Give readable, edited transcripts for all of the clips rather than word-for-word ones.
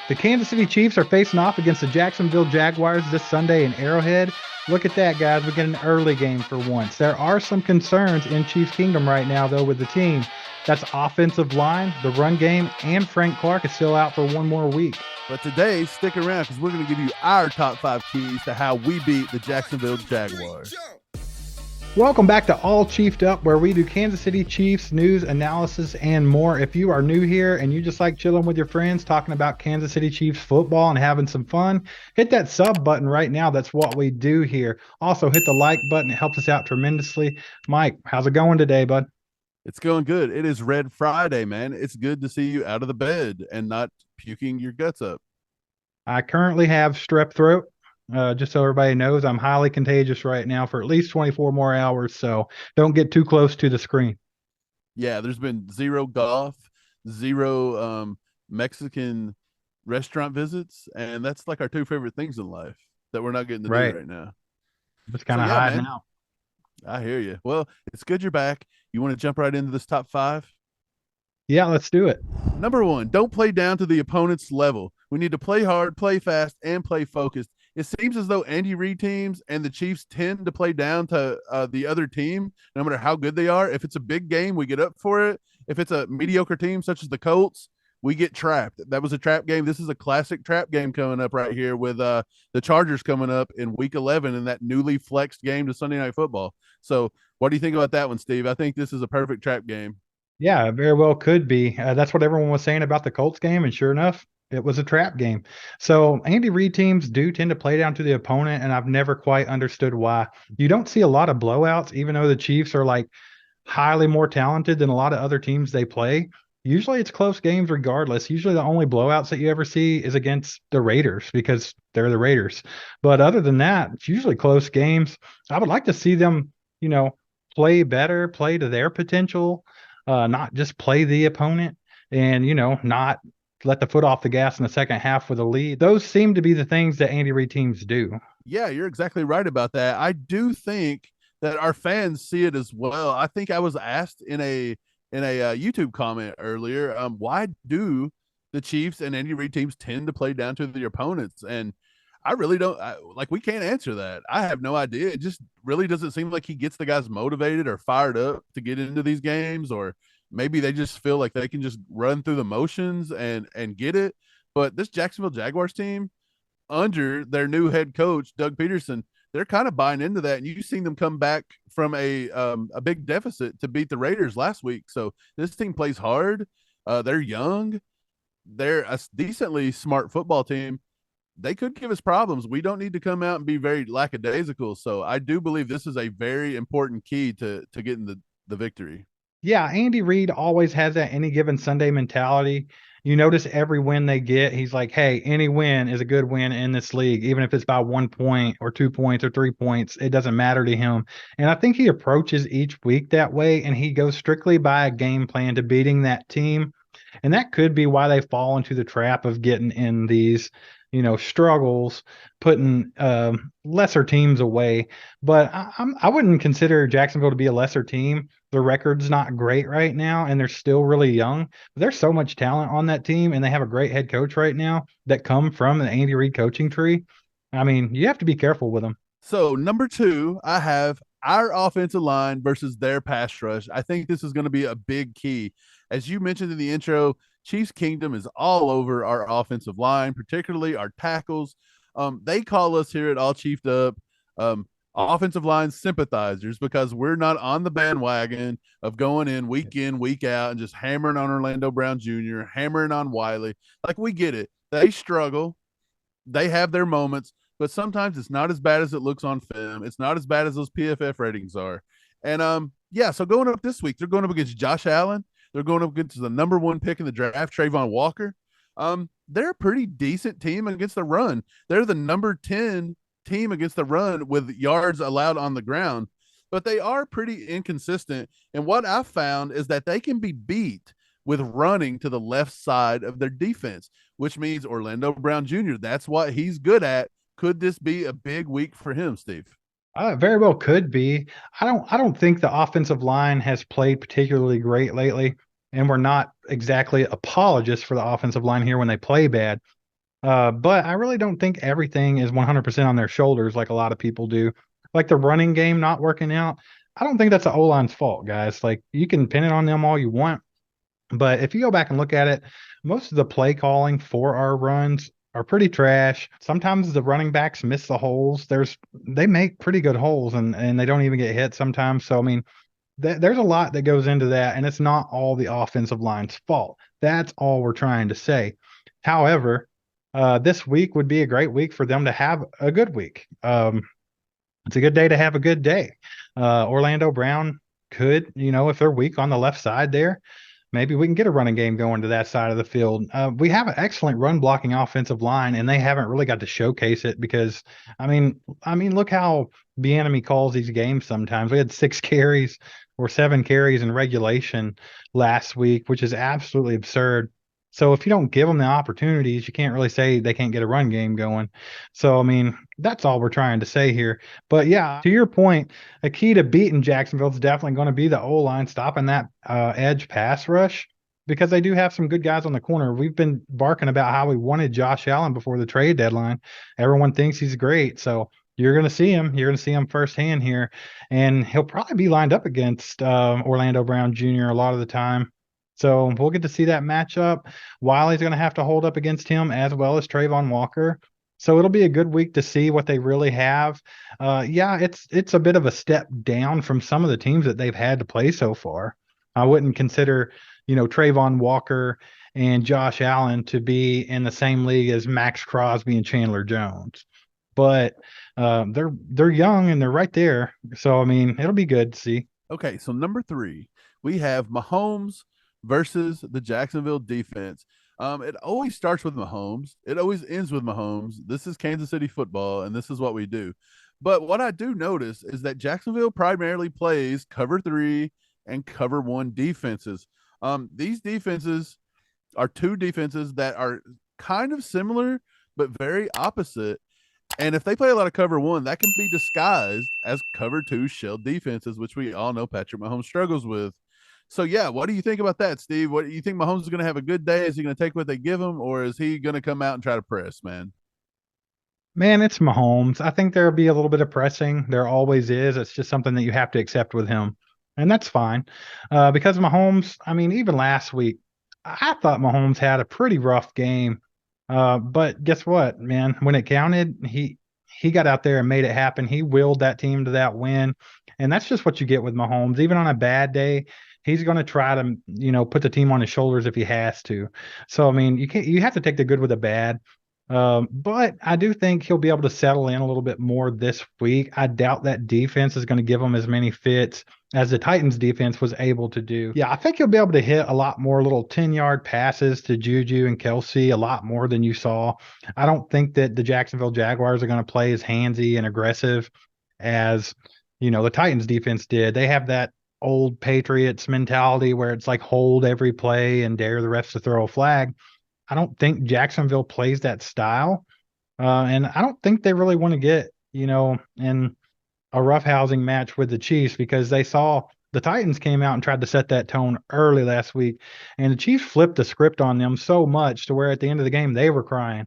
The Kansas City Chiefs are facing off against the Jacksonville Jaguars this Sunday in Arrowhead. Look at that, guys. We get an early game for once. There are some concerns in Chiefs Kingdom right now, though, with the team. That's offensive line, the run game, and Frank Clark is still out for one more week. But today, stick around because we're going to give you our top 5 keys to how we beat the Jacksonville Jaguars. Welcome back to All Chiefed Up, where we do Kansas City Chiefs news, analysis, and more. If you are new here and you just like chilling with your friends, talking about Kansas City Chiefs football and having some fun, hit that sub button right now. That's what we do here. Also, hit the like button. It helps us out tremendously. Mike, how's it going today, bud? It's going good. It is Red Friday, man. It's good to see you out of the bed and not puking your guts up. I currently have strep throat. Just so everybody knows, I'm highly contagious right now for at least 24 more hours, so don't get too close to the screen. Yeah, there's been zero golf, zero Mexican restaurant visits, and that's like our 2 favorite things in life that we're not getting to do right now. It's kind of hot now. I hear you. Well, it's good you're back. You want to jump right into this top 5? Yeah, let's do it. Number 1, don't play down to the opponent's level. We need to play hard, play fast, and play focused. It seems as though Andy Reid teams and the Chiefs tend to play down to the other team, no matter how good they are. If it's a big game, we get up for it. If it's a mediocre team, such as the Colts, we get trapped. That was a trap game. This is a classic trap game coming up right here with the Chargers coming up in Week 11 in that newly flexed game to Sunday Night Football. So what do you think about that one, Steve? I think this is a perfect trap game. Yeah, it very well could be. That's what everyone was saying about the Colts game, and sure enough, it was a trap game. So Andy Reid teams do tend to play down to the opponent, and I've never quite understood why. You don't see a lot of blowouts, even though the Chiefs are like highly more talented than a lot of other teams they play. Usually it's close games regardless. Usually the only blowouts that you ever see is against the Raiders because they're the Raiders. But other than that, it's usually close games. I would like to see them, play better, play to their potential, not just play the opponent and, not let the foot off the gas in the second half with a lead. Those seem to be the things that Andy Reid teams do. Yeah, you're exactly right about that. I do think that our fans see it as well. I think I was asked in a YouTube comment earlier, why do the Chiefs and Andy Reid teams tend to play down to their opponents? And I really don't we can't answer that. I have no idea. It just really doesn't seem like he gets the guys motivated or fired up to get into these games, or maybe they just feel like they can just run through the motions and get it. But this Jacksonville Jaguars team, under their new head coach, Doug Peterson, they're kind of buying into that. And you've seen them come back from a big deficit to beat the Raiders last week. So this team plays hard. They're young. They're a decently smart football team. They could give us problems. We don't need to come out and be very lackadaisical. So I do believe this is a very important key to getting the victory. Yeah, Andy Reid always has that any given Sunday mentality. You notice every win they get, he's like, hey, any win is a good win in this league, even if it's by 1 point or 2 points or 3 points. It doesn't matter to him. And I think he approaches each week that way, and he goes strictly by a game plan to beating that team. And that could be why they fall into the trap of getting in these struggles, putting lesser teams away. But I wouldn't consider Jacksonville to be a lesser team. The record's not great right now, and they're still really young. But there's so much talent on that team, and they have a great head coach right now that come from the Andy Reid coaching tree. I mean, you have to be careful with them. So number 2, I have our offensive line versus their pass rush. I think this is going to be a big key. As you mentioned in the intro, Chiefs Kingdom is all over our offensive line, particularly our tackles. They call us here at All Chiefed Up offensive line sympathizers because we're not on the bandwagon of going in, week out, and just hammering on Orlando Brown Jr., hammering on Wiley. Like, we get it. They struggle. They have their moments, but sometimes it's not as bad as it looks on film. It's not as bad as those PFF ratings are. And so going up this week, they're going up against Josh Allen. They're going up against the number 1 pick in the draft, Trayvon Walker. They're a pretty decent team against the run. They're the number 10 team against the run with yards allowed on the ground, but they are pretty inconsistent. And what I've found is that they can be beat with running to the left side of their defense, which means Orlando Brown Jr., that's what he's good at. Could this be a big week for him, Steve? Very well could be. I don't think the offensive line has played particularly great lately, and we're not exactly apologists for the offensive line here when they play bad. But I really don't think everything is 100% on their shoulders like a lot of people do. Like the running game not working out, I don't think that's the O-line's fault, guys. Like you can pin it on them all you want, but if you go back and look at it, most of the play calling for our runs are pretty trash. Sometimes the running backs miss the holes. They make pretty good holes and they don't even get hit sometimes. So I mean, there's a lot that goes into that, and it's not all the offensive line's fault. That's all we're trying to say. However, this week would be a great week for them to have a good week. It's a good day to have a good day. Orlando Brown could, if they're weak on the left side there, maybe we can get a running game going to that side of the field. We have an excellent run blocking offensive line, and they haven't really got to showcase it because, look how Bieniemy calls these games. Sometimes we had 6 carries or 7 carries in regulation last week, which is absolutely absurd. So if you don't give them the opportunities, you can't really say they can't get a run game going. So that's all we're trying to say here. But yeah, to your point, a key to beating Jacksonville is definitely going to be the O-line stopping that edge pass rush because they do have some good guys on the corner. We've been barking about how we wanted Josh Allen before the trade deadline. Everyone thinks he's great. So you're going to see him. You're going to see him firsthand here. And he'll probably be lined up against Orlando Brown Jr. a lot of the time. So we'll get to see that matchup. Wiley's going to have to hold up against him as well as Trayvon Walker. So it'll be a good week to see what they really have. Yeah, it's a bit of a step down from some of the teams that they've had to play so far. I wouldn't consider, Trayvon Walker and Josh Allen to be in the same league as Max Crosby and Chandler Jones. But they're young and they're right there. So it'll be good to see. Okay, so number 3, we have Mahomes versus the Jacksonville defense. It always starts with Mahomes. It always ends with Mahomes. This is Kansas City football, and this is what we do. But what I do notice is that Jacksonville primarily plays cover 3 and cover 1 defenses. These defenses are 2 defenses that are kind of similar, but very opposite. And if they play a lot of cover 1, that can be disguised as cover 2 shell defenses, which we all know Patrick Mahomes struggles with. So, yeah, what do you think about that, Steve? What do you think Mahomes is going to have a good day? Is he going to take what they give him, or is he going to come out and try to press, man? Man, it's Mahomes. I think there'll be a little bit of pressing. There always is. It's just something that you have to accept with him. And that's fine. Because Mahomes, even last week, I thought Mahomes had a pretty rough game. But guess what, man? When it counted, he got out there and made it happen. He willed that team to that win. And that's just what you get with Mahomes. Even on a bad day, he's going to try to, put the team on his shoulders if he has to. So, you have to take the good with the bad. But I do think he'll be able to settle in a little bit more this week. I doubt that defense is going to give him as many fits as the Titans defense was able to do. Yeah, I think he'll be able to hit a lot more little 10-yard passes to Juju and Kelsey, a lot more than you saw. I don't think that the Jacksonville Jaguars are going to play as handsy and aggressive as, the Titans defense did. They have that old Patriots mentality where it's like hold every play and dare the refs to throw a flag. I don't think Jacksonville plays that style. And I don't think they really want to get, in a roughhousing match with the Chiefs because they saw the Titans came out and tried to set that tone early last week. And the Chiefs flipped the script on them so much to where at the end of the game, they were crying.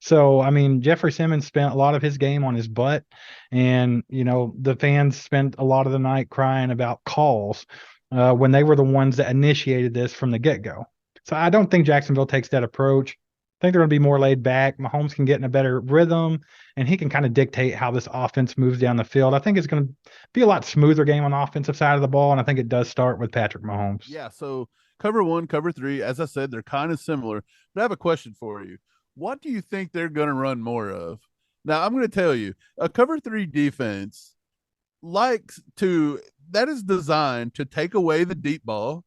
So, Jeffrey Simmons spent a lot of his game on his butt. And, the fans spent a lot of the night crying about calls when they were the ones that initiated this from the get-go. So I don't think Jacksonville takes that approach. I think they're going to be more laid back. Mahomes can get in a better rhythm, and he can kind of dictate how this offense moves down the field. I think it's going to be a lot smoother game on the offensive side of the ball, and I think it does start with Patrick Mahomes. Yeah, so cover 1, cover 3, as I said, they're kind of similar. But I have a question for you. What do you think they're going to run more of? Now, I'm going to tell you, a cover 3 defense that is designed to take away the deep ball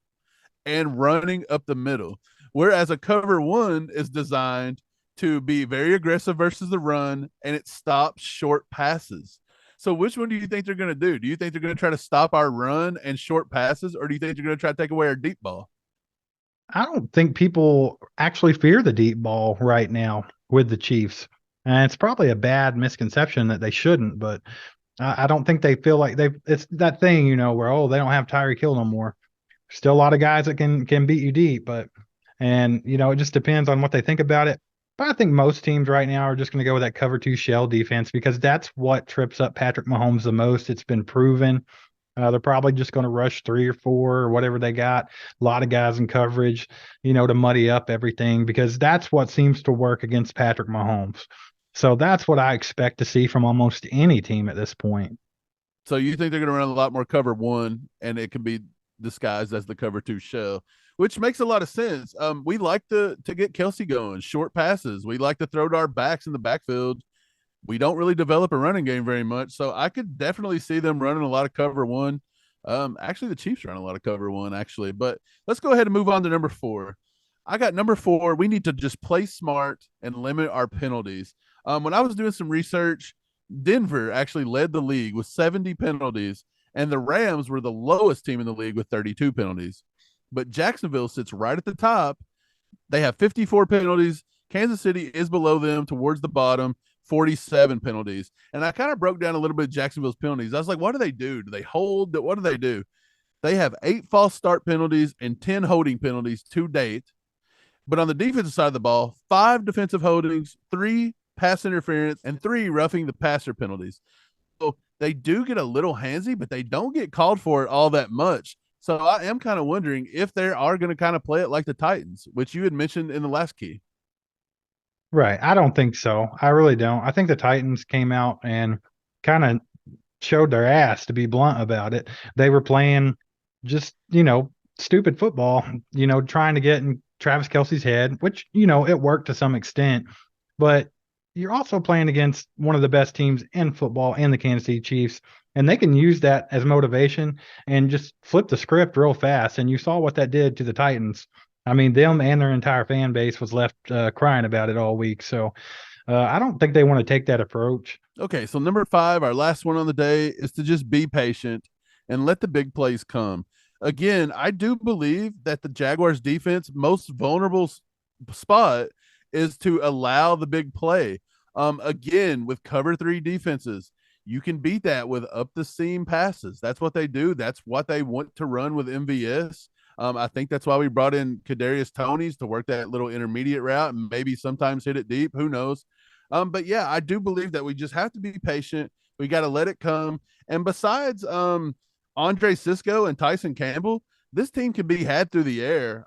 and running up the middle. Whereas a cover 1 is designed to be very aggressive versus the run, and it stops short passes. So which one do you think they're going to do? Do you think they're going to try to stop our run and short passes, or do you think they're going to try to take away our deep ball? I don't think people actually fear the deep ball right now with the Chiefs. And it's probably a bad misconception that they shouldn't, but I don't think they feel like it's that thing, where, they don't have Tyreek Hill no more. Still a lot of guys that can beat you deep, but it just depends on what they think about it. But I think most teams right now are just going to go with that cover two shell defense because that's what trips up Patrick Mahomes the most. It's been proven. They're probably just going to rush three or four or whatever they got. A lot of guys in coverage, to muddy up everything because that's what seems to work against Patrick Mahomes. So that's what I expect to see from almost any team at this point. So you think they're going to run a lot more cover one, and it can be disguised as the cover two shell, which makes a lot of sense. We like to get Kelsey going, short passes. We like to throw to our backs in the backfield. We don't really develop a running game very much, so I could definitely see them running a lot of cover one. Actually, the Chiefs run a lot of cover one, actually. But let's go ahead and move on to number 4. I got number 4. We need to just play smart and limit our penalties. When I was doing some research, Denver actually led the league with 70 penalties, and the Rams were the lowest team in the league with 32 penalties. But Jacksonville sits right at the top. They have 54 penalties. Kansas City is below them towards the bottom, 47 penalties. And I kind of broke down a little bit of Jacksonville's penalties. I was like, what do they do? Do they hold? What do they do? They have 8 false start penalties and 10 holding penalties to date. But on the defensive side of the ball, 5 defensive holdings, 3 pass interference, and 3 roughing the passer penalties. So they do get a little handsy, but they don't get called for it all that much. So I am kind of wondering if they are going to kind of play it like the Titans, which you had mentioned in the last key. Right. I don't think so. I really don't. I think the Titans came out and kind of showed their ass, to be blunt about it. They were playing just, stupid football, trying to get in Travis Kelsey's head, which, it worked to some extent. But you're also playing against one of the best teams in football in the Kansas City Chiefs. And they can use that as motivation and just flip the script real fast. And you saw what that did to the Titans. I mean, them and their entire fan base was left crying about it all week. So I don't think they want to take that approach. Okay, so number 5, our last one on the day, is to just be patient and let the big plays come. Again, I do believe that the Jaguars defense most vulnerable spot is to allow the big play. Again, with cover 3 defenses, you can beat that with up the seam passes. That's what they do. That's what they want to run with MVS. I think that's why we brought in Kadarius Toney's to work that little intermediate route and maybe sometimes hit it deep. Who knows? But yeah, I do believe that we just have to be patient. We got to let it come. And besides Andre Cisco and Tyson Campbell, this team can be had through the air.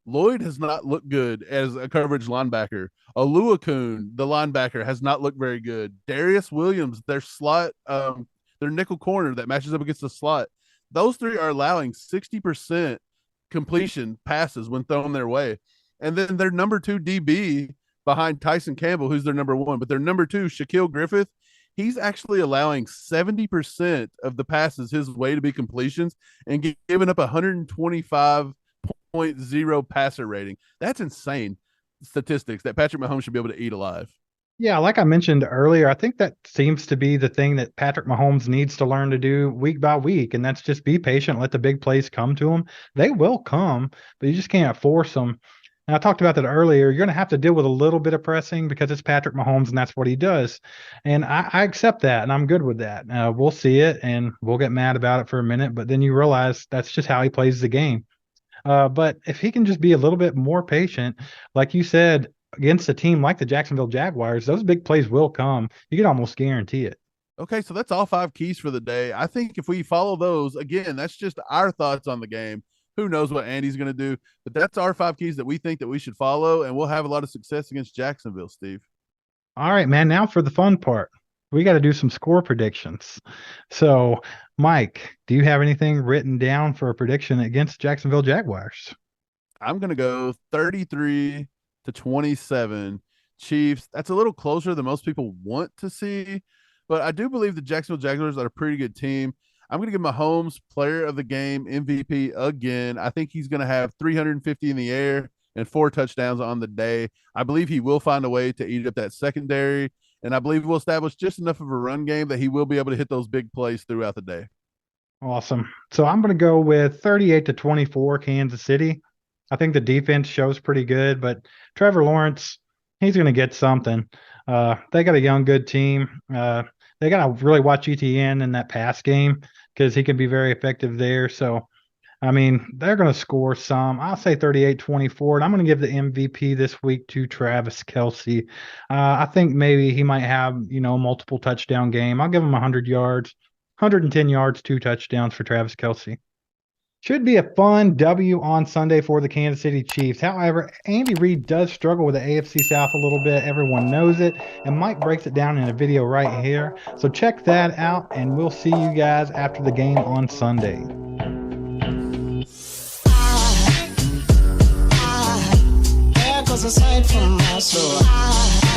Lloyd has not looked good as a coverage linebacker. Oluokun, the linebacker, has not looked very good. Darius Williams, their slot, their nickel corner that matches up against the slot. Those 3 are allowing 60% completion passes when thrown their way. And then their number 2 DB behind Tyson Campbell, who's their number 1, but their number 2, Shaquille Griffith, he's actually allowing 70% of the passes his way to be completions and giving up 125.0 passer rating. That's insane statistics that Patrick Mahomes should be able to eat alive. Yeah, like I mentioned earlier, I think that seems to be the thing that Patrick Mahomes needs to learn to do week by week, and that's just be patient, let the big plays come to him. They will come, but you just can't force them. And I talked about that earlier. You're going to have to deal with a little bit of pressing because it's Patrick Mahomes, and that's what he does. And I accept that, and I'm good with that. We'll see it, and we'll get mad about it for a minute, but then you realize that's just how he plays the game. But if he can just be a little bit more patient, like you said, against a team like the Jacksonville Jaguars, those big plays will come. You can almost guarantee it. Okay, so that's all 5 keys for the day. I think if we follow those, again, that's just our thoughts on the game. Who knows what Andy's going to do? But that's our 5 keys that we think that we should follow, and we'll have a lot of success against Jacksonville, Steve. All right, man. Now for the fun part. We got to do some score predictions. So, Mike, do you have anything written down for a prediction against Jacksonville Jaguars? I'm going to go 33-27 Chiefs. That's a little closer than most people want to see, but I do believe the Jacksonville Jaguars are a pretty good team. I'm going to give Mahomes player of the game MVP again. I think he's going to have 350 in the air and 4 touchdowns on the day. I believe he will find a way to eat up that secondary, and I believe we'll establish just enough of a run game that he will be able to hit those big plays throughout the day. Awesome. So I'm going to go with 38-24 Kansas City. I think the defense shows pretty good, but Trevor Lawrence, he's going to get something. They got a young, good team. They got to really watch ETN in that pass game because he can be very effective there. So I mean, they're going to score some. I'll say 38-24, and I'm going to give the MVP this week to Travis Kelce. I think maybe he might have, multiple touchdown game. I'll give him 100 yards, 110 yards, 2 touchdowns for Travis Kelce. Should be a fun W on Sunday for the Kansas City Chiefs. However, Andy Reid does struggle with the AFC South a little bit. Everyone knows it, and Mike breaks it down in a video right here. So check that out, and we'll see you guys after the game on Sunday. There goes a sight from my soul.